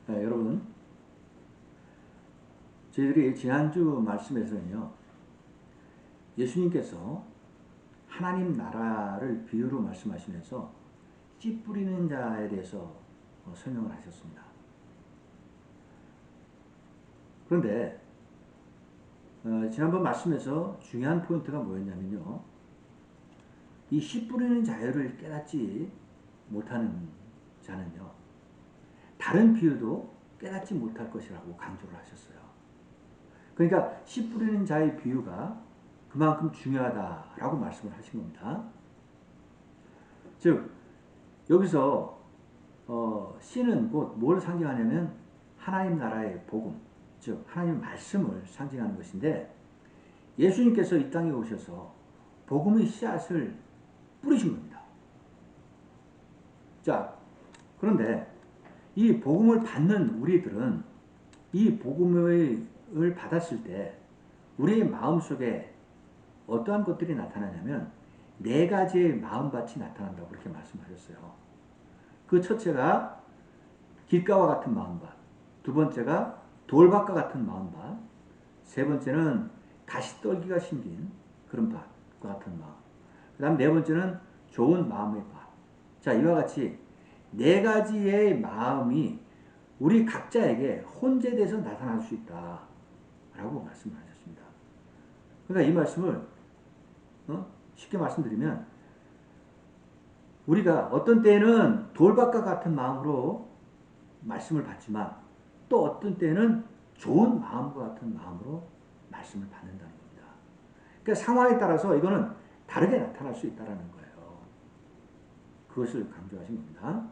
네, 여러분, 저희들이 지난주 말씀에서는요, 예수님께서 하나님 나라를 비유로 말씀하시면서 씨 뿌리는 자에 대해서 설명을 하셨습니다. 그런데 지난번 말씀에서 중요한 포인트가 뭐였냐면요, 이 씨 뿌리는 자유를 깨닫지 못하는 자는요, 다른 비유도 깨닫지 못할 것이라고 강조를 하셨어요. 그러니까 씨 뿌리는 자의 비유가 그만큼 중요하다라고 말씀을 하신 겁니다. 즉 여기서 씨는 곧 뭘 상징하냐면 하나님 나라의 복음, 즉 하나님의 말씀을 상징하는 것인데, 예수님께서 이 땅에 오셔서 복음의 씨앗을 뿌리신 겁니다. 자, 그런데 이 복음을 받는 우리들은 이 복음을 받았을 때 우리의 마음속에 어떠한 것들이 나타나냐면 네 가지의 마음밭이 나타난다고 그렇게 말씀하셨어요. 그 첫째가 길가와 같은 마음밭, 두 번째가 돌밭과 같은 마음밭, 세 번째는 가시떨기가 심긴 그런 밭과 같은 마음, 그 다음 네 번째는 좋은 마음의 밭. 자, 이와 같이 네 가지의 마음이 우리 각자에게 혼재돼서 나타날 수 있다 라고 말씀을 하셨습니다. 그러니까 이 말씀을 쉽게 말씀드리면, 우리가 어떤 때에는 돌밭과 같은 마음으로 말씀을 받지만 또 어떤 때는 좋은 마음과 같은 마음으로 말씀을 받는다는 겁니다. 그러니까 상황에 따라서 이거는 다르게 나타날 수 있다는 거예요. 그것을 강조하신 겁니다.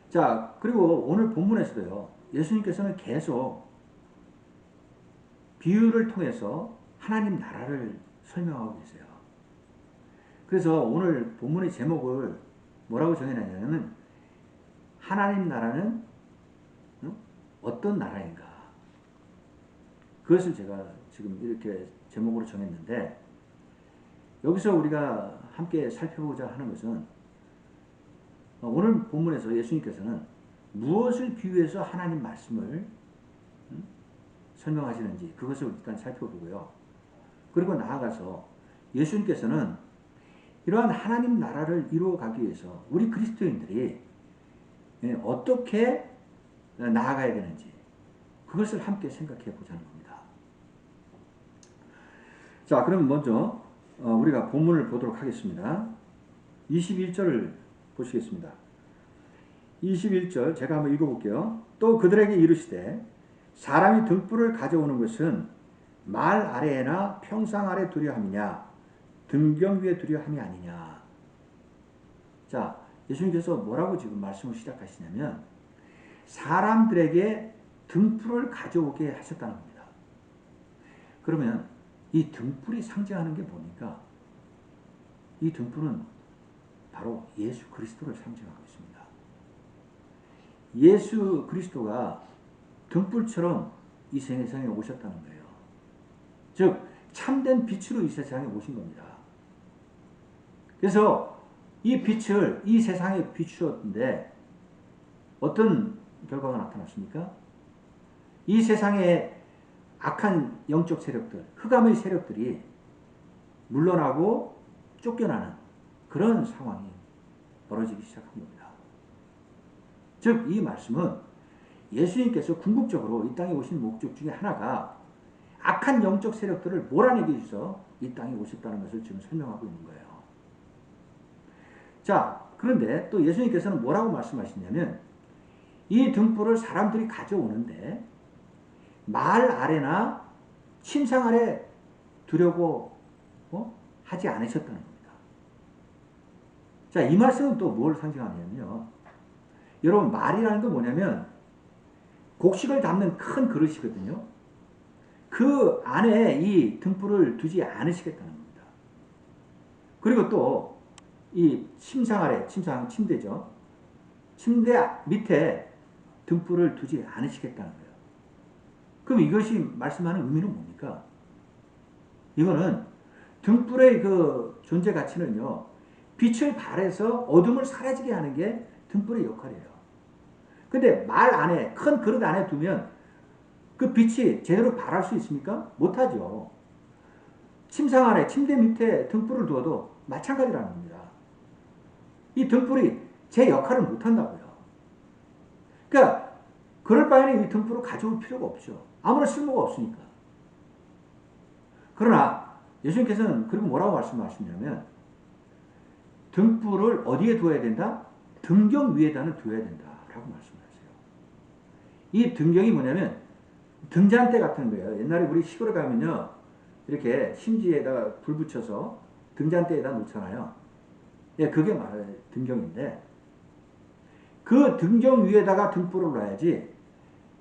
자, 그리고 오늘 본문에서도요, 예수님께서는 계속 비유를 통해서 하나님 나라를 설명하고 계세요. 그래서 오늘 본문의 제목을 뭐라고 정해놨냐면, 하나님 나라는 어떤 나라인가. 그것을 제가 지금 이렇게 제목으로 정했는데, 여기서 우리가 함께 살펴보자 하는 것은, 오늘 본문에서 예수님께서는 무엇을 비유해서 하나님 말씀을 설명하시는지 그것을 일단 살펴보고요. 그리고 나아가서 예수님께서는 이러한 하나님 나라를 이루어가기 위해서 우리 그리스도인들이 어떻게 나아가야 되는지 그것을 함께 생각해 보자는 겁니다. 자, 그럼 먼저 우리가 본문을 보도록 하겠습니다. 21절을 보시겠습니다. 21절 제가 한번 읽어볼게요. 또 그들에게 이르시되 사람이 등불을 가져오는 것은 말 아래에나 평상 아래 두려 함이냐 등경 위에 두려 함이 아니냐. 자, 예수님께서 뭐라고 지금 말씀을 시작하시냐면 사람들에게 등불을 가져오게 하셨다는 겁니다. 그러면 이 등불이 상징하는 게 뭡니까? 이 등불은 바로 예수 그리스도를 상징하고 있습니다. 예수 그리스도가 등불처럼 이 세상에 오셨다는 거예요. 즉 참된 빛으로 이 세상에 오신 겁니다. 그래서 이 빛을 이 세상에 비추었는데 어떤 결과가 나타났습니까? 이 세상에 악한 영적 세력들, 흑암의 세력들이 물러나고 쫓겨나는 그런 상황이 벌어지기 시작한 겁니다. 즉 이 말씀은 예수님께서 궁극적으로 이 땅에 오신 목적 중에 하나가 악한 영적 세력들을 몰아내기 위해서 이 땅에 오셨다는 것을 지금 설명하고 있는 거예요. 자, 그런데 또 예수님께서는 뭐라고 말씀하시냐면 이 등불을 사람들이 가져오는데 말 아래나 침상 아래 두려고 하지 않으셨다는 겁니다. 자, 이 말씀은 또 뭘 상징하냐면요, 여러분 말이라는 건 뭐냐면 곡식을 담는 큰 그릇이거든요. 그 안에 이 등불을 두지 않으시겠다는 겁니다. 그리고 또 이 침상 아래, 침상 침대죠. 침대 밑에 등불을 두지 않으시겠다는 거예요. 그럼 이것이 말씀하는 의미는 뭡니까? 이거는 등불의 그 존재 가치는요, 빛을 발해서 어둠을 사라지게 하는 게 등불의 역할이에요. 근데 말 안에, 큰 그릇 안에 두면 그 빛이 제대로 발할 수 있습니까? 못하죠. 침상 안에, 침대 밑에 등불을 두어도 마찬가지라는 겁니다. 이 등불이 제 역할을 못한다고요. 그러니까 그럴 바에는 이 등불을 가져올 필요가 없죠. 아무런 쓸모가 없으니까. 그러나 예수님께서는 그리고 뭐라고 말씀하시냐면 등불을 어디에 두어야 된다? 등경 위에다는 두어야 된다라고 말씀하세요. 이 등경이 뭐냐면 등잔대 같은 거예요. 옛날에 우리 시골에 가면요, 이렇게 심지에다가 불 붙여서 등잔대에다 놓잖아요. 예, 그게 말하는 등경인데, 그 등경 위에다가 등불을 놔야지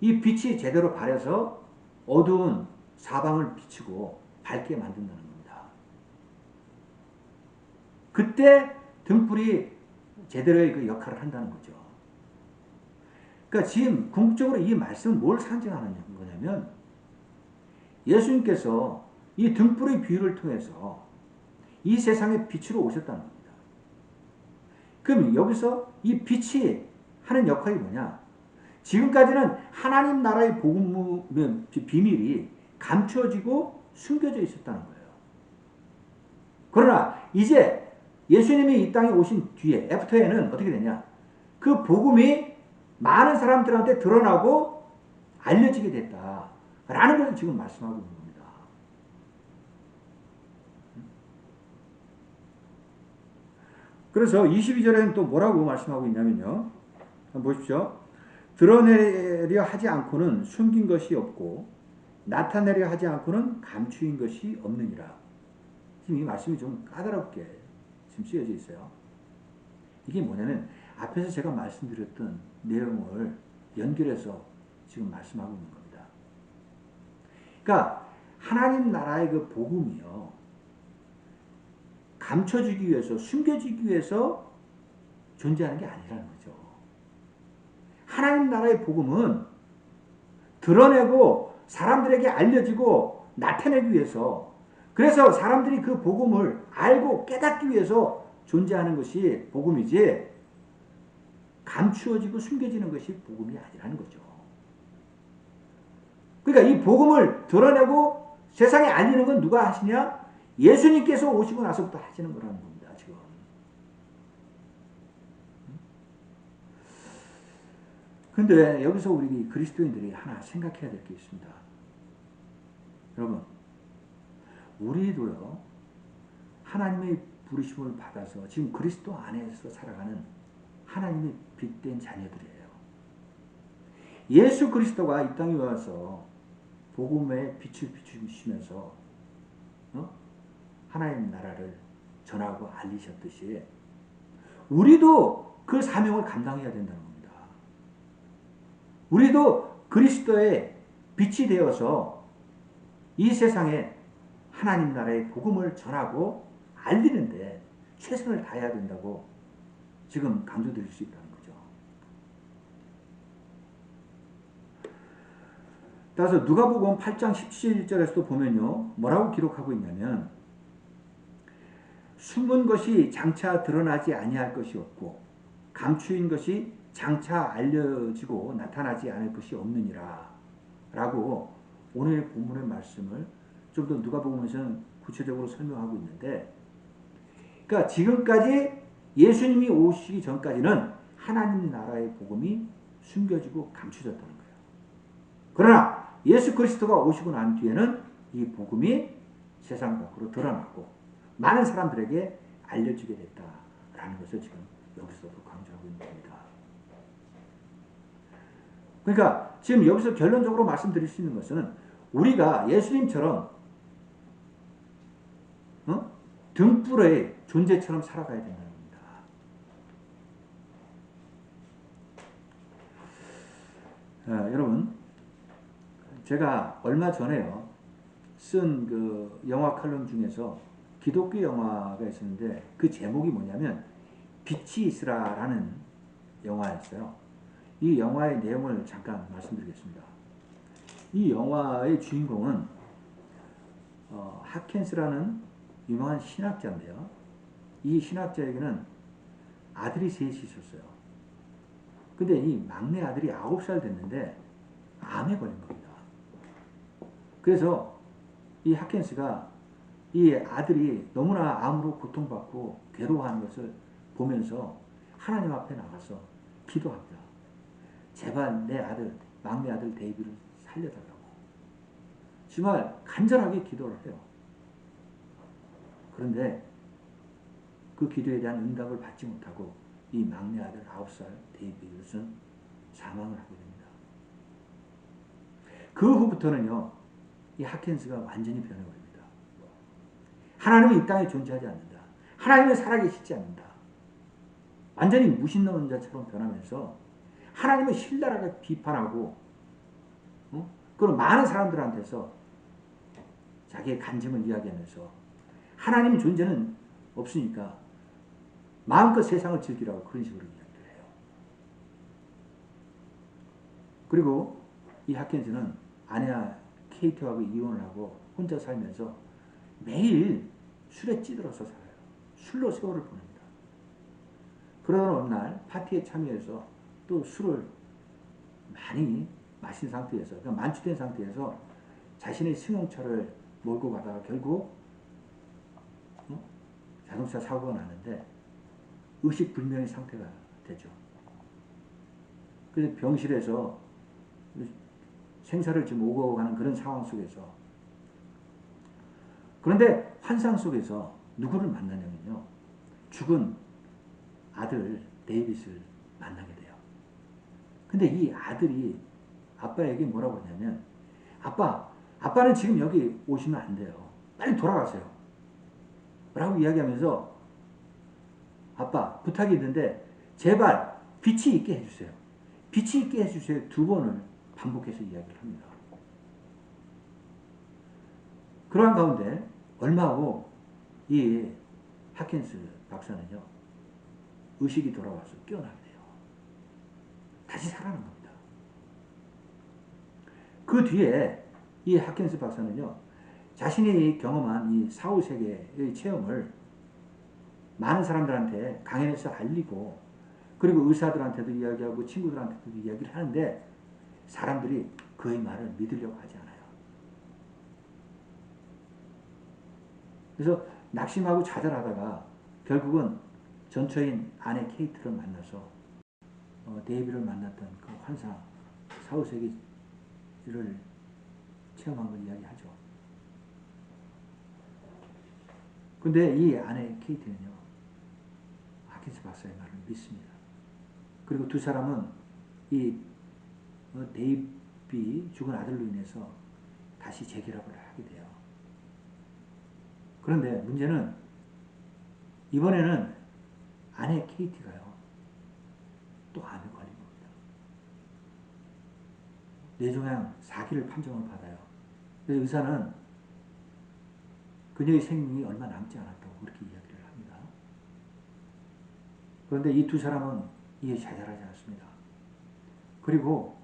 이 빛이 제대로 발해서 어두운 사방을 비추고 밝게 만든다는 겁니다. 그때 등불이 제대로의 그 역할을 한다는 거죠. 그러니까 지금 궁극적으로 이 말씀은 뭘 상징하는 거냐면 예수님께서 이 등불의 비유를 통해서 이 세상에 빛으로 오셨다는 겁니다. 그럼 여기서 이 빛이 하는 역할이 뭐냐? 지금까지는 하나님 나라의 복음 비밀이 감추어지고 숨겨져 있었다는 거예요. 그러나 이제 예수님이 이 땅에 오신 뒤에 애프터에는 어떻게 되냐? 그 복음이 많은 사람들한테 드러나고 알려지게 됐다라는 것을 지금 말씀하고 있는 겁니다. 그래서 22절에는 또 뭐라고 말씀하고 있냐면요. 한번 보십시오. 드러내려 하지 않고는 숨긴 것이 없고 나타내려 하지 않고는 감추인 것이 없느니라. 지금 이 말씀이 좀 까다롭게 지금 쓰여져 있어요. 이게 뭐냐면 앞에서 제가 말씀드렸던 내용을 연결해서 지금 말씀하고 있는 겁니다. 그러니까 하나님 나라의 그 복음이요, 감춰지기 위해서, 숨겨지기 위해서 존재하는 게 아니라는 거죠. 하나님 나라의 복음은 드러내고 사람들에게 알려지고 나타내기 위해서, 그래서 사람들이 그 복음을 알고 깨닫기 위해서 존재하는 것이 복음이지, 감추어지고 숨겨지는 것이 복음이 아니라는 거죠. 그러니까 이 복음을 드러내고 세상에 알리는 건 누가 하시냐? 예수님께서 오시고 나서부터 하시는 거라는 겁니다, 지금. 근데 여기서 우리 그리스도인들이 하나 생각해야 될 게 있습니다. 여러분, 우리도요, 하나님의 부르심을 받아서 지금 그리스도 안에서 살아가는 하나님의 빛된 자녀들이에요. 예수 그리스도가 이 땅에 와서 복음의 빛을 비추시면서 하나님 나라를 전하고 알리셨듯이 우리도 그 사명을 감당해야 된다는 겁니다. 우리도 그리스도의 빛이 되어서 이 세상에 하나님 나라의 복음을 전하고 알리는데 최선을 다해야 된다고 지금 강조드릴 수 있다는 거죠. 따라서 누가복음 8장 17절에서도 보면요, 뭐라고 기록하고 있냐면 숨은 것이 장차 드러나지 아니할 것이 없고 감추인 것이 장차 알려지고 나타나지 않을 것이 없느니라 라고 오늘 본문의 말씀을 좀 더 누가복음에서는 구체적으로 설명하고 있는데, 그러니까 지금까지 예수님이 오시기 전까지는 하나님 나라의 복음이 숨겨지고 감추졌다는 거예요. 그러나 예수 그리스도가 오시고 난 뒤에는 이 복음이 세상 밖으로 드러나고 많은 사람들에게 알려지게 됐다라는 것을 지금 여기서도 강조하고 있는 겁니다. 그러니까 지금 여기서 결론적으로 말씀드릴 수 있는 것은 우리가 예수님처럼 등불의 존재처럼 살아가야 된다는 겁니다. 여러분, 제가 얼마 전에요 쓴 그 영화 칼럼 중에서 기독교 영화가 있었는데 그 제목이 뭐냐면 빛이 있으라라는 영화였어요. 이 영화의 내용을 잠깐 말씀드리겠습니다. 이 영화의 주인공은 하켄스라는 유명한 신학자인데요. 이 신학자에게는 아들이 셋이 있었어요. 근데 이 막내 아들이 9살 됐는데 암에 걸린 겁니다. 그래서 이 하켄스가 이 아들이 너무나 암으로 고통받고 괴로워하는 것을 보면서 하나님 앞에 나가서 기도합니다. 제발 내 아들, 막내 아들 데이비를 살려달라고. 정말 간절하게 기도를 해요. 그런데 그 기도에 대한 응답을 받지 못하고 이 막내 아들 9살 데이빗은 사망을 하게 됩니다. 그 후부터는요, 이 하켄스가 완전히 변해버립니다. 하나님은 이 땅에 존재하지 않는다. 하나님은 살아계시지 않는다. 완전히 무신론자처럼 변하면서 하나님을 신랄하게 비판하고 그런 많은 사람들한테서 자기의 간증을 이야기하면서 하나님 존재는 없으니까 마음껏 세상을 즐기라고 그런 식으로 이야기를 해요. 그리고 이 하켄스는 아내와 케이트하고 이혼을 하고 혼자 살면서 매일 술에 찌들어서 살아요. 술로 세월을 보냅니다. 그러던 어느 날 파티에 참여해서 또 술을 많이 마신 상태에서, 그러니까 만취된 상태에서 자신의 승용차를 몰고 가다가 결국 자동차 사고가 나는데 의식불명의 상태가 되죠. 그래서 병실에서 생사를 지금 오고 가는 그런 상황 속에서, 그런데 환상 속에서 누구를 만나냐면요, 죽은 아들 데이빗을 만나게 돼요. 근데 이 아들이 아빠에게 뭐라고 하냐면, 아빠는 지금 여기 오시면 안 돼요. 빨리 돌아가세요. 라고 이야기하면서, 아빠 부탁이 있는데 제발 빛이 있게 해주세요. 빛이 있게 해주세요. 2번을 반복해서 이야기를 합니다. 그러한 가운데 얼마 후 이 하켄스 박사는요, 의식이 돌아와서 깨어나게 돼요. 다시 살아난 겁니다. 그 뒤에 이 하켄스 박사는요, 자신이 경험한 이 사후세계의 체험을 많은 사람들한테 강연해서 알리고, 그리고 의사들한테도 이야기하고 친구들한테도 이야기를 하는데 사람들이 그의 말을 믿으려고 하지 않아요. 그래서 낙심하고 좌절하다가 결국은 전처인 아내 케이트를 만나서 데이비를 만났던 그 환상, 사후세계를 체험한 걸 이야기하죠. 근데 이 아내 케이트는요, 하켄스 박사의 말을 믿습니다. 그리고 두 사람은 이 데이비 죽은 아들로 인해서 다시 재결합을 하게 돼요. 그런데 문제는 이번에는 아내 케이티가요, 또 암에 걸린 겁니다. 뇌종양 4기를 판정을 받아요. 그래서 의사는 그녀의 생명이 얼마 남지 않았다고 그렇게 이야기를 합니다. 그런데 이 두 사람은 이에 좌절하지 않습니다. 그리고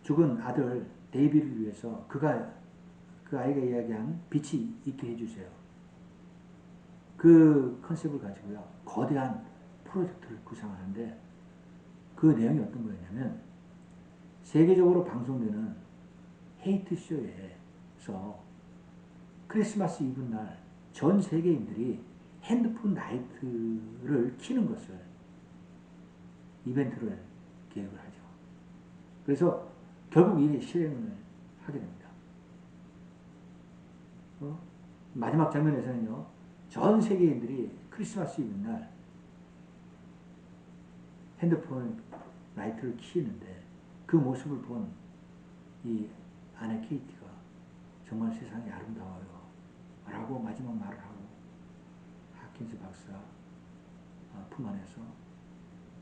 죽은 아들 데이비를 위해서 그 아이가 이야기한 빛이 있게 해주세요. 그 컨셉을 가지고요, 거대한 프로젝트를 구상하는데, 그 내용이 어떤 거였냐면, 세계적으로 방송되는 헤이트 쇼에서 크리스마스 이브 날 전 세계인들이 핸드폰 라이트를 켜는 것을, 이벤트를 계획을 하죠. 그래서 결국 이게 실행을 하게 됩니다. 마지막 장면에서는요, 전 세계인들이 크리스마스 이브 날 핸드폰 라이트를 켜는데 그 모습을 본 이 아내 케이티가 정말 세상이 아름다워요 라고 마지막 말을 하고 하킨스 박사 품 안에서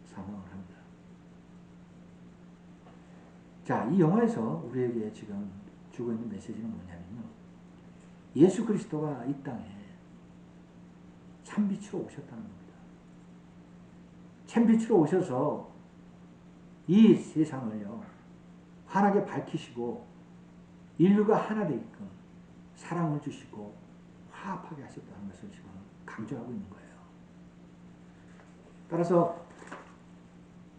사망을 합니다. 자, 이 영화에서 우리에게 지금 주고 있는 메시지는 뭐냐면요, 예수 그리스도가 이 땅에 참빛으로 오셨다는 겁니다. 참빛으로 오셔서 이 세상을요, 환하게 밝히시고 인류가 하나 되게끔 사랑을 주시고 화합하게 하셨다는 것을 지금 강조하고 있는 거예요. 따라서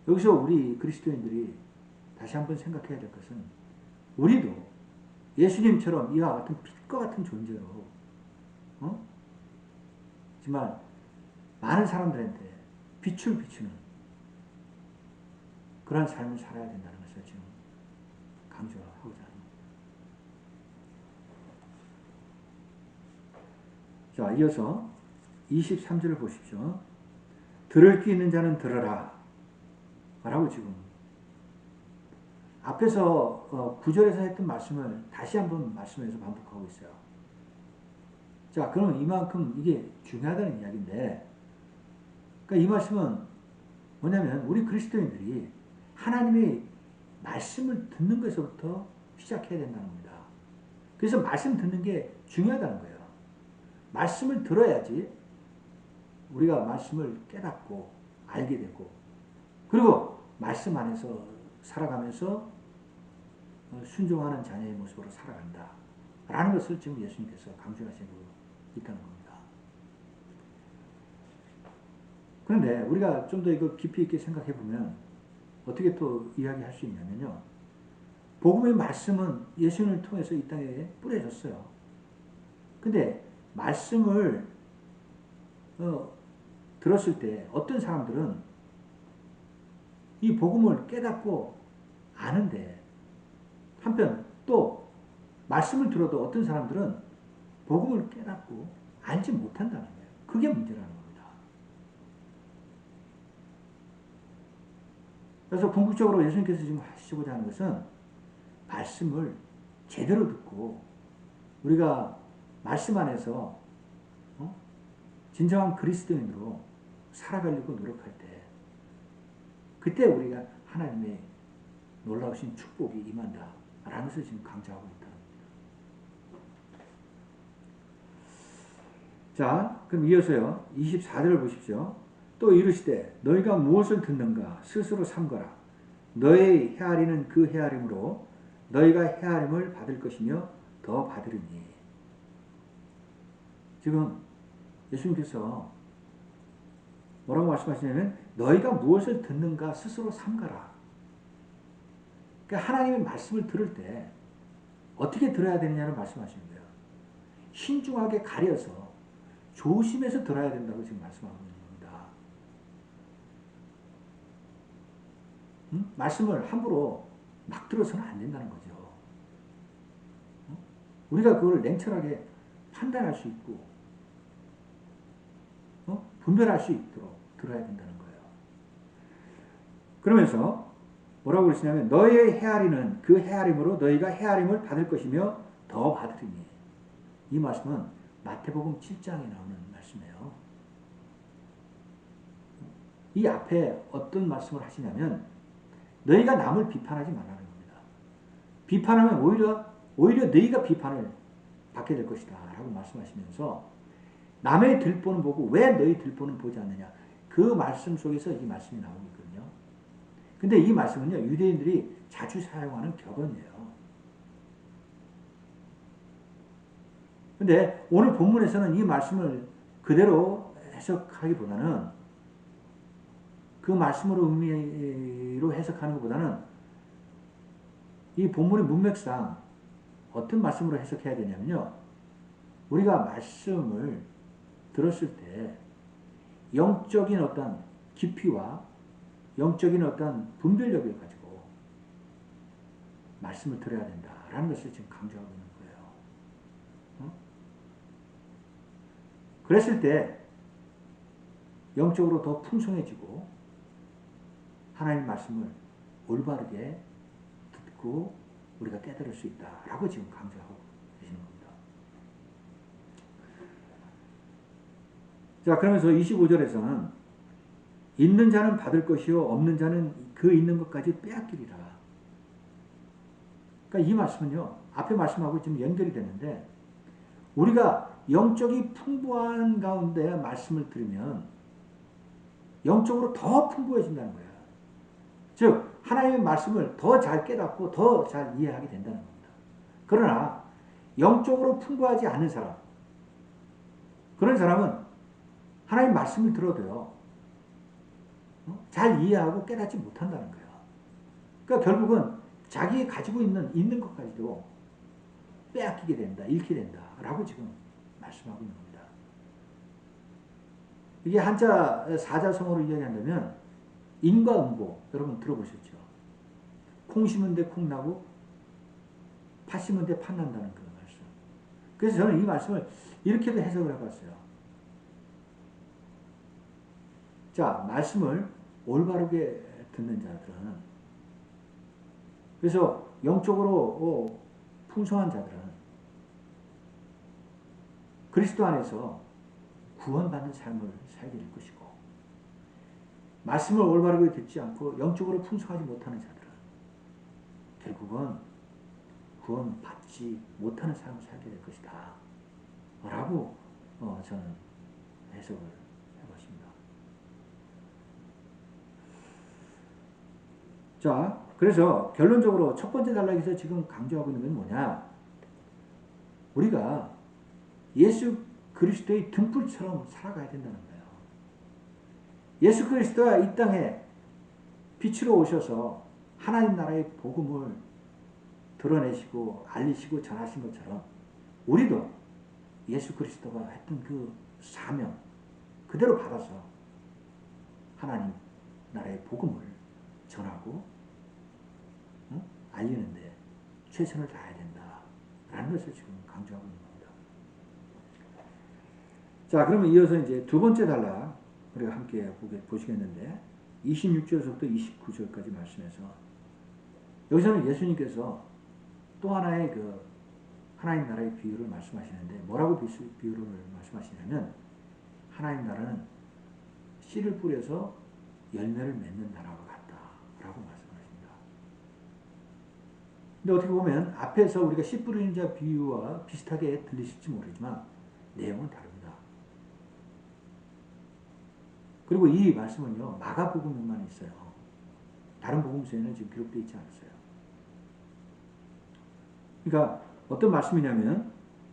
여기서 우리 그리스도인들이 다시 한번 생각해야 될 것은 우리도 예수님처럼 이와 같은 빛과 같은 존재로 정말 많은 사람들한테 빛을 비추는 그런 삶을 살아야 된다는 것을 지금 강조하고자 합니다. 자, 이어서 23절을 보십시오. 들을 귀 있는 자는 들어라 라고 지금 앞에서 9절에서 했던 말씀을 다시 한번 말씀해서 반복하고 있어요. 자, 그럼 이만큼 이게 중요하다는 이야기인데, 그러니까 이 말씀은 뭐냐면 우리 그리스도인들이 하나님의 말씀을 듣는 것에서부터 시작해야 된다는 겁니다. 그래서 말씀 듣는 게 중요하다는 거예요. 말씀을 들어야지 우리가 말씀을 깨닫고 알게 되고, 그리고 말씀 안에서 살아가면서 순종하는 자녀의 모습으로 살아간다 라는 것을 지금 예수님께서 강조하시고 있다는 겁니다. 그런데 우리가 좀 더 이거 깊이 있게 생각해 보면 어떻게 또 이야기할 수 있냐면요, 복음의 말씀은 예수님을 통해서 이 땅에 뿌려졌어요. 근데 말씀을 들었을 때 어떤 사람들은 이 복음을 깨닫고 아는데, 한편 또 말씀을 들어도 어떤 사람들은 복음을 깨닫고 알지 못한다는 거예요. 그게 문제라는 겁니다. 그래서 궁극적으로 예수님께서 지금 하시고자 하는 것은 말씀을 제대로 듣고 우리가 말씀 안에서 진정한 그리스도인으로 살아가려고 노력할 때, 그때 우리가 하나님의 놀라우신 축복이 임한다 라는 것을 지금 강조하고 있다는 겁니다. 자, 그럼 이어서요 24절을 보십시오. 또 이르시되 너희가 무엇을 듣는가 스스로 삼거라. 너의 헤아리는 그 헤아림으로 너희가 헤아림을 받을 것이며 더 받으리니. 지금 예수님께서 뭐라고 말씀하시냐면 너희가 무엇을 듣는가 스스로 삼가라. 그러니까 하나님의 말씀을 들을 때 어떻게 들어야 되느냐를 말씀하시는 거예요. 신중하게 가려서 조심해서 들어야 된다고 지금 말씀하고 있는 겁니다. 말씀을 함부로 막 들어서는 안 된다는 거죠. 우리가 그걸 냉철하게 판단할 수 있고 분별할 수 있도록 들어야 된다는 거예요. 그러면서 뭐라고 그러시냐면 너의 헤아리는 그 헤아림으로 너희가 헤아림을 받을 것이며 더 받으리니. 이 말씀은 마태복음 7장에 나오는 말씀이에요. 이 앞에 어떤 말씀을 하시냐면 너희가 남을 비판하지 말라는 겁니다. 비판하면 오히려 너희가 비판을 받게 될 것이다 라고 말씀하시면서 남의 들보는 보고 왜 너희 들보는 보지 않느냐, 그 말씀 속에서 이 말씀이 나오고 있거든요. 근데 이 말씀은요 유대인들이 자주 사용하는 격언이에요. 근데 오늘 본문에서는 이 말씀을 그대로 해석하기보다는, 그 말씀으로 의미로 해석하는 것보다는 이 본문의 문맥상 어떤 말씀으로 해석해야 되냐면요, 우리가 말씀을 들었을 때 영적인 어떤 깊이와 영적인 어떤 분별력을 가지고 말씀을 들어야 된다라는 것을 지금 강조하고 있는 거예요. 그랬을 때 영적으로 더 풍성해지고 하나님 말씀을 올바르게 듣고 우리가 깨달을 수 있다라고 지금 강조하고 계시는 겁니다. 자, 그러면서 25절에서는 있는 자는 받을 것이요 없는 자는 그 있는 것까지 빼앗기리라. 그러니까 이 말씀은요 앞에 말씀하고 지금 연결이 되는데, 우리가 영적이 풍부한 가운데 말씀을 들으면 영적으로 더 풍부해진다는 거예요. 즉 하나님의 말씀을 더 잘 깨닫고 더 잘 이해하게 된다는 겁니다. 그러나 영적으로 풍부하지 않은 사람, 그런 사람은 하나님 말씀을 들어도요 잘 이해하고 깨닫지 못한다는 거예요. 그러니까 결국은 자기 가지고 있는 것까지도 빼앗기게 된다, 잃게 된다 라고 지금 말씀하고 있는 겁니다. 이게 한자 사자성어로 이야기한다면 인과응보, 여러분 들어보셨죠? 콩 심은 데 콩 나고 팥 심은 데 팥 난다는 그 말씀. 그래서 저는 이 말씀을 이렇게도 해석을 해봤어요. 자, 말씀을 올바르게 듣는 자들은, 그래서 영적으로 풍성한 자들은 그리스도 안에서 구원받는 삶을 살게 될 것이고, 말씀을 올바르게 듣지 않고 영적으로 풍성하지 못하는 자들은 결국은 구원받지 못하는 삶을 살게 될 것이다 라고 저는 해석을 해봤습니다. 자, 그래서 결론적으로 첫 번째 단락에서 지금 강조하고 있는 건 뭐냐? 우리가 예수 그리스도의 등불처럼 살아가야 된다는 거예요. 예수 그리스도가 이 땅에 빛으로 오셔서 하나님 나라의 복음을 드러내시고 알리시고 전하신 것처럼 우리도 예수 그리스도가 했던 그 사명 그대로 받아서 하나님 나라의 복음을 전하고 알리는데 최선을 다해야 된다라는 것을 지금 강조하고 있는 겁니다. 자, 그러면 이어서 이제 두 번째 단락 우리가 함께 보시겠는데 26절에서부터 29절까지 말씀해서 여기서는 예수님께서 또 하나의 그 하나님 나라의 비유를 말씀하시는데 뭐라고 비유를 말씀하시냐면 하나님 나라는 씨를 뿌려서 열매를 맺는 나라와 같다라고 말씀하십니다. 근데 어떻게 보면 앞에서 우리가 씨 뿌리는 자 비유와 비슷하게 들리실지 모르지만 내용은 다릅니다. 그리고 이 말씀은요 마가복음에만 있어요. 다른 복음서에는 지금 기록되어 있지 않았어요. 그러니까 어떤 말씀이냐면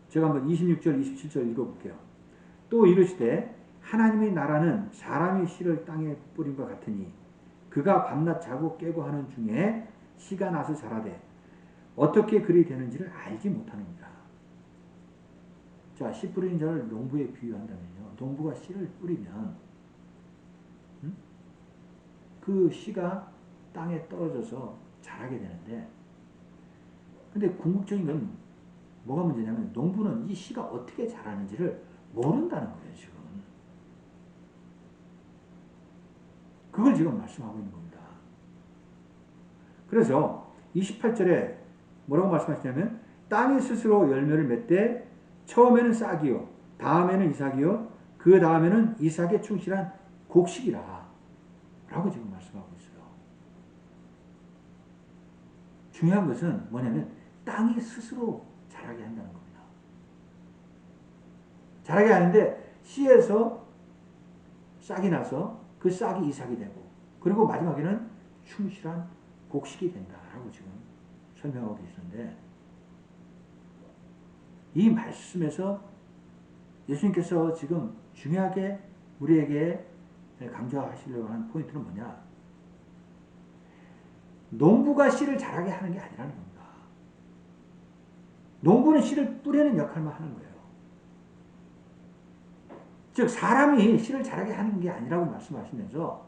제가 한번 26절 27절 읽어볼게요. 또 이르시되 하나님의 나라는 사람이 씨를 땅에 뿌린과 같으니 그가 밤낮 자고 깨고 하는 중에 씨가 나서 자라되 어떻게 그리 되는지를 알지 못하느니라. 자, 씨 뿌리는 자를 농부에 비유한다면요. 농부가 씨를 뿌리면 그 씨가 땅에 떨어져서 자라게 되는데 근데 궁극적인 건 뭐가 문제냐면 농부는 이 씨가 어떻게 자라는지를 모른다는 거예요. 지금. 그걸 지금 말씀하고 있는 겁니다. 그래서 28절에 뭐라고 말씀하시냐면 땅이 스스로 열매를 맺되 처음에는 싹이요 다음에는 이삭이요 그 다음에는 이삭에 충실한 곡식이라 라고 지금 말씀하고 있어요. 중요한 것은 뭐냐면 땅이 스스로 자라게 한다는 겁니다. 자라게 하는데 씨에서 싹이 나서 그 싹이 이삭이 되고 그리고 마지막에는 충실한 곡식이 된다라고 지금 설명하고 계시는데 이 말씀에서 예수님께서 지금 중요하게 우리에게 강조하시려고 하는 포인트는 뭐냐? 농부가 씨를 자라게 하는 게 아니라는 겁니다. 농부는 씨를 뿌리는 역할만 하는 거예요. 즉 사람이 씨를 자라게 하는 게 아니라고 말씀하시면서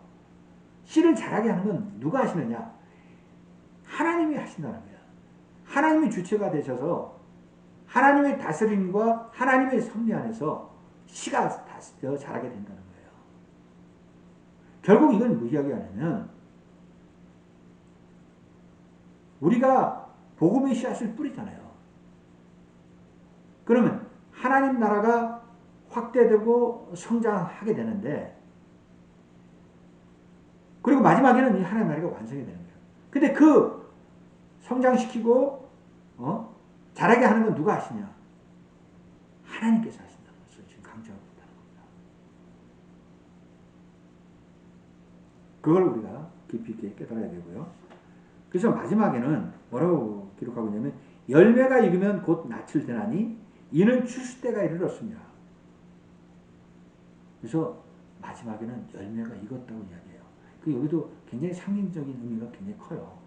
씨를 자라게 하는 건 누가 하시느냐? 하나님이 하신다는 거예요. 하나님이 주체가 되셔서 하나님의 다스림과 하나님의 섭리 안에서 씨가 자라게 된다는 거예요. 결국 이건 뭐 이야기하냐면 우리가 복음의 씨앗을 뿌리잖아요. 그러면 하나님 나라가 확대되고 성장하게 되는데 그리고 마지막에는 이 하나님 나라가 완성이 되는 거예요. 근데 그 성장시키고 자라게 하는 건 누가 하시냐? 하나님께서 하신다는 것을 지금 강조하고 있다는 겁니다. 그걸 우리가 깊이 있게 깨달아야 되고요. 그래서 마지막에는 뭐라고 기록하고 있냐면 열매가 익으면 곧 낯을 드나니 이는 추수 때가 이르렀습니다. 그래서 마지막에는 열매가 익었다고 이야기해요. 그 여기도 굉장히 상징적인 의미가 굉장히 커요.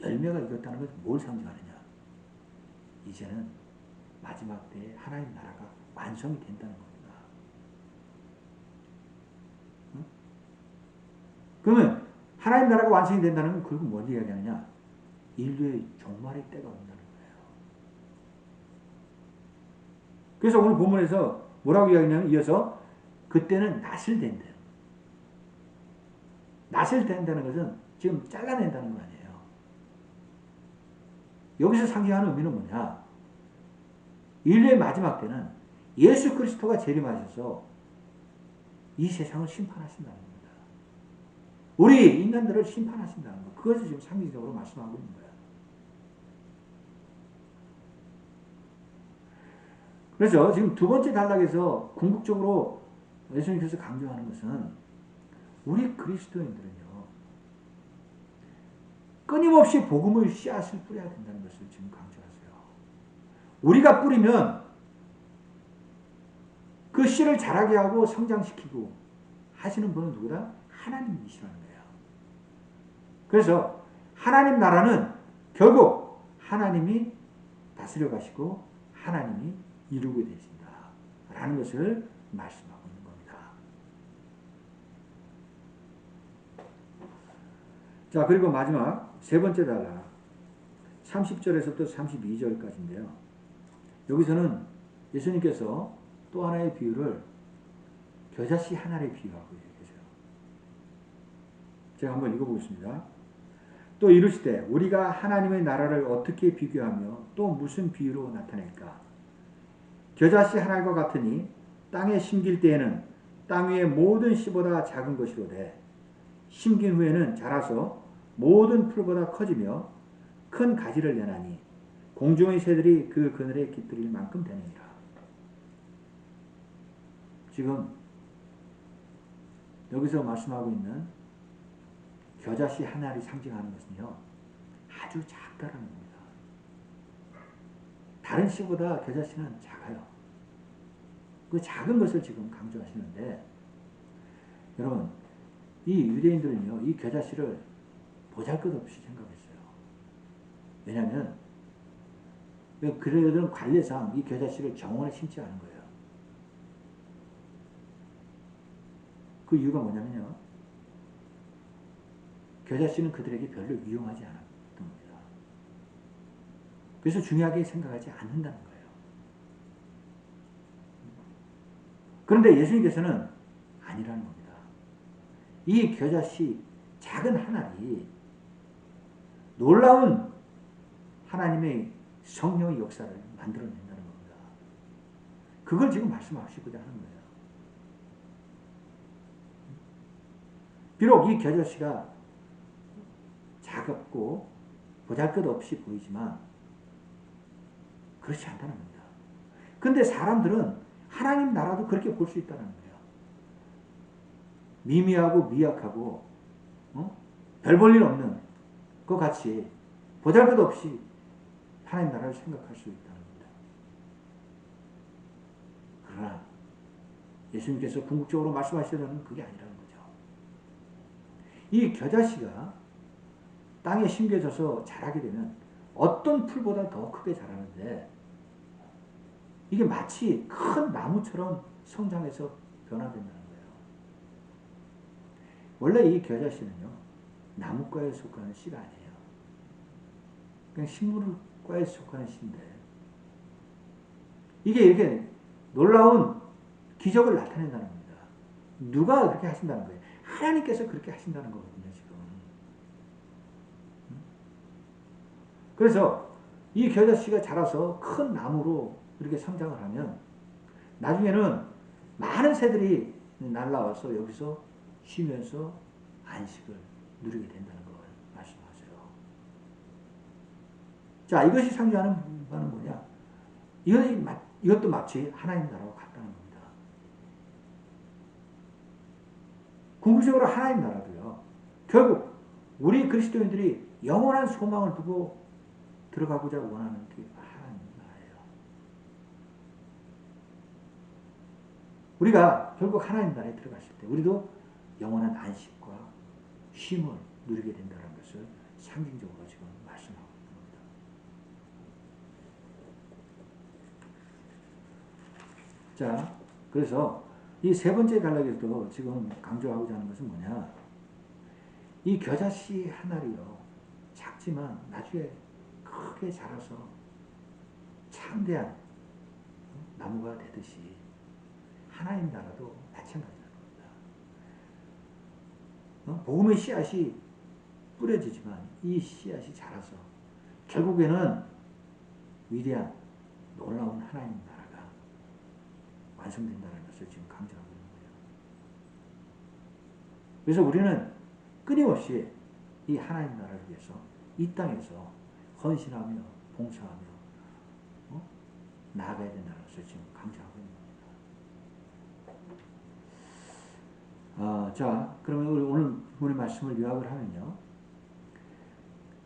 열매가 익었다는 것은 뭘 상징하느냐? 이제는 마지막 때에 하나님 나라가 완성이 된다는 겁니다. 응? 그러면 하나님 나라가 완성이 된다는 건 결국 뭘 이야기하느냐? 인류의 종말의 때가 온다는 거예요. 그래서 오늘 본문에서 뭐라고 이야기하냐면 이어서 그때는 낫을 된대요. 낫을 된다는 것은 지금 잘라낸다는 거 아니에요. 여기서 상징하는 의미는 뭐냐? 인류의 마지막 때는 예수 그리스도가 재림하셔서 이 세상을 심판하신다는 겁니다. 우리 인간들을 심판하신다는 것. 그것을 지금 상징적으로 말씀하고 있는 거예요. 그래서 지금 두 번째 단락에서 궁극적으로 예수님께서 강조하는 것은 우리 그리스도인들은요, 끊임없이 복음의 씨앗을 뿌려야 된다는 것을 지금 강조하세요. 우리가 뿌리면 그 씨를 자라게 하고 성장시키고 하시는 분은 누구다? 하나님이시라는 거예요. 그래서 하나님 나라는 결국 하나님이 다스려 가시고 하나님이 이루게 되신다 라는 것을 말씀하고 있는 겁니다. 자, 그리고 마지막 세 번째 단락 30절에서부터 32절까지인데요. 여기서는 예수님께서 또 하나의 비유를 겨자씨 하나를 비유하고 계세요. 제가 한번 읽어보겠습니다. 또 이르시되 우리가 하나님의 나라를 어떻게 비교하며 또 무슨 비유로 나타낼까? 겨자씨 하나가 같으니 땅에 심길 때에는 땅 위의 모든 씨보다 작은 것이로되 심긴 후에는 자라서 모든 풀보다 커지며 큰 가지를 내나니 공중의 새들이 그 그늘에 깃들일 만큼 되느니라. 지금 여기서 말씀하고 있는 겨자씨 하나를 상징하는 것은요, 아주 작다라는 겁니다. 다른 씨보다 겨자씨는 작아요. 그 작은 것을 지금 강조하시는데, 여러분, 이 유대인들은요, 이 겨자씨를 보잘것없이 생각했어요. 왜냐하면 그들은 관례상 이 겨자씨를 정원에 심지 않은 거예요. 그 이유가 뭐냐면요, 겨자씨는 그들에게 별로 유용하지 않았던 겁니다. 그래서 중요하게 생각하지 않는다는 거예요. 그런데 예수님께서는 아니라는 겁니다. 이 겨자씨 작은 하나이 놀라운 하나님의 성령의 역사를 만들어낸다는 겁니다. 그걸 지금 말씀하시고자 하는 거예요. 비록 이 겨자씨가 작았고 보잘것없이 보이지만 그렇지 않다는 겁니다. 근데 사람들은 하나님 나라도 그렇게 볼 수 있다는 거예요. 미미하고 미약하고 별 볼 일 없는 것 같이 보잘것없이 하나님 나라를 생각할 수 있다는 겁니다. 그러나 예수님께서 궁극적으로 말씀하시려는 그게 아니라는 거죠. 이 겨자씨가 땅에 심겨져서 자라게 되면 어떤 풀보다 더 크게 자라는데 이게 마치 큰 나무처럼 성장해서 변화된다는 거예요. 원래 이 겨자씨는요, 나무과에 속하는 씨가 아니에요. 그냥 식물과에 속하는 씨인데 이게 이렇게 놀라운 기적을 나타낸다는 겁니다. 누가 그렇게 하신다는 거예요? 하나님께서 그렇게 하신다는 거거든요, 지금. 그래서 이 겨자씨가 자라서 큰 나무로 이렇게 성장을 하면 나중에는 많은 새들이 날라와서 여기서 쉬면서 안식을 누리게 된다는 걸 말씀하세요. 자, 이것이 상징하는 바는 뭐냐? 이것도 마치 하나님 나라와 같다는 겁니다. 궁극적으로 하나님 나라도요, 결국 우리 그리스도인들이 영원한 소망을 두고 들어가고자 원하는 게 하나님 나라예요. 우리가 결국 하나님 나라에 들어갔을 때 우리도 영원한 안식과 쉼을 누리게 된다는 것을 상징적으로 지금 말씀하고 있는 겁니다. 자, 그래서 이 세 번째 단락에서도 지금 강조하고자 하는 것은 뭐냐? 이 겨자씨 한 알이요, 작지만 나중에 크게 자라서 창대한 나무가 되듯이 하나님 나라도 마찬가지라는 겁니다. 복음의 씨앗이 뿌려지지만 이 씨앗이 자라서 결국에는 위대한 놀라운 하나님 나라가 완성된다는 것을 지금 강조하고 있는 거예요. 그래서 우리는 끊임없이 이 하나님 나라를 위해서 이 땅에서 헌신하며 봉사하며 나아가야 된다는 것을 지금 강조하고 있는 겁니다. 자, 그러면 오늘 본의 말씀을 요약을 하면요.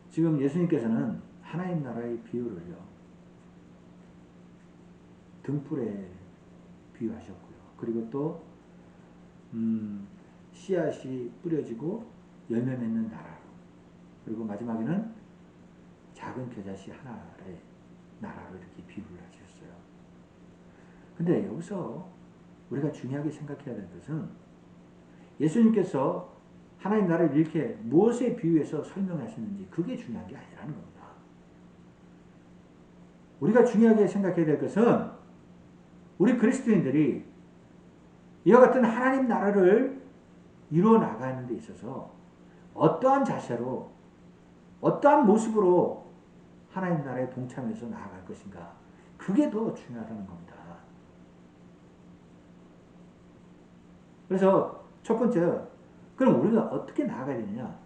지금 예수님께서는 하나님 나라의 비유를요, 등불에 비유하셨고요. 그리고 또 씨앗이 뿌려지고 열매 맺는 나라로, 그리고 마지막에는 작은 겨자씨 하나의 나라로 이렇게 비유를 하셨어요. 근데 여기서 우리가 중요하게 생각해야 될 것은 예수님께서 하나님 나라를 이렇게 무엇에 비유해서 설명하셨는지 그게 중요한 게 아니라는 겁니다. 우리가 중요하게 생각해야 될 것은 우리 그리스도인들이 이와 같은 하나님 나라를 이루어 나가는 데 있어서 어떠한 자세로, 어떠한 모습으로 하나님 나라에 동참해서 나아갈 것인가, 그게 더 중요하다는 겁니다. 그래서 첫 번째, 그럼 우리가 어떻게 나아가야 되느냐?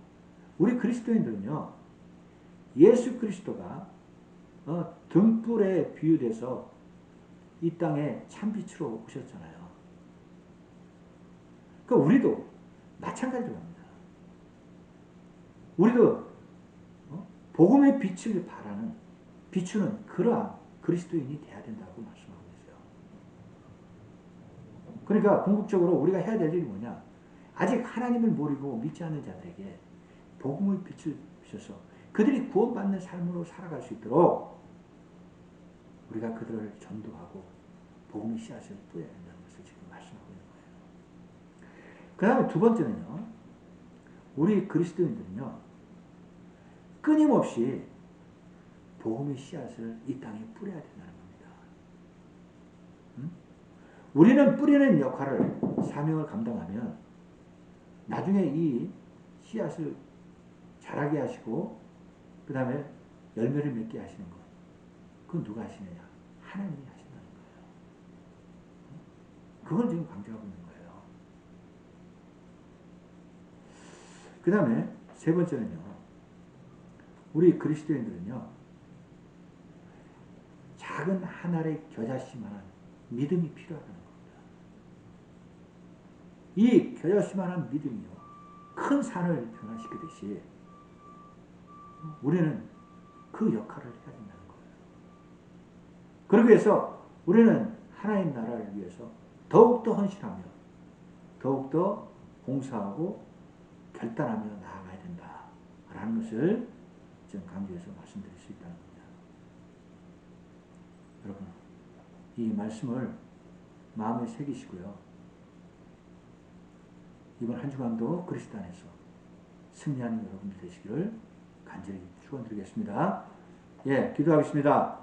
우리 그리스도인들은요, 예수 그리스도가 등불에 비유돼서 이 땅에 참빛으로 오셨잖아요. 그러니까 우리도 마찬가지로 합니다. 우리도 복음의 빛을 바라는, 비추는 그러한 그리스도인이 돼야 된다고 말씀하고 있어요. 그러니까 궁극적으로 우리가 해야 될 일이 뭐냐? 아직 하나님을 모르고 믿지 않는 자들에게 복음의 빛을 비춰서 그들이 구원받는 삶으로 살아갈 수 있도록 우리가 그들을 전도하고 복음의 씨앗을 뿌려야 된다는 것을 지금 말씀하고 있는 거예요. 그 다음에 두 번째는요, 우리 그리스도인들은요, 끊임없이 복음의 씨앗을 이 땅에 뿌려야 된다는 겁니다. 우리는 뿌리는 역할을, 사명을 감당하면 나중에 이 씨앗을 자라게 하시고 그 다음에 열매를 맺게 하시는 것, 그건 누가 하시느냐? 하나님이 하신다는 거예요. 그걸 지금 강조하고 있는 거예요. 그 다음에 세 번째는요, 우리 그리스도인들은요, 작은 한 알의 겨자씨만한 믿음이 필요하다는 겁니다. 이 겨자씨만한 믿음이요, 큰 산을 변화시키듯이 우리는 그 역할을 해야 된다는 거예요. 그러기 위해서 우리는 하나님 나라를 위해서 더욱더 헌신하며 더욱더 봉사하고 결단하며 나아가야 된다라는 것을 지금 강조해서 말씀드릴 수 있다는 겁니다. 여러분, 이 말씀을 마음에 새기시고요, 이번 한 주간도 그리스도 안에서 승리하는 여러분들 되시기를 간절히 축원드리겠습니다. 예, 기도하겠습니다.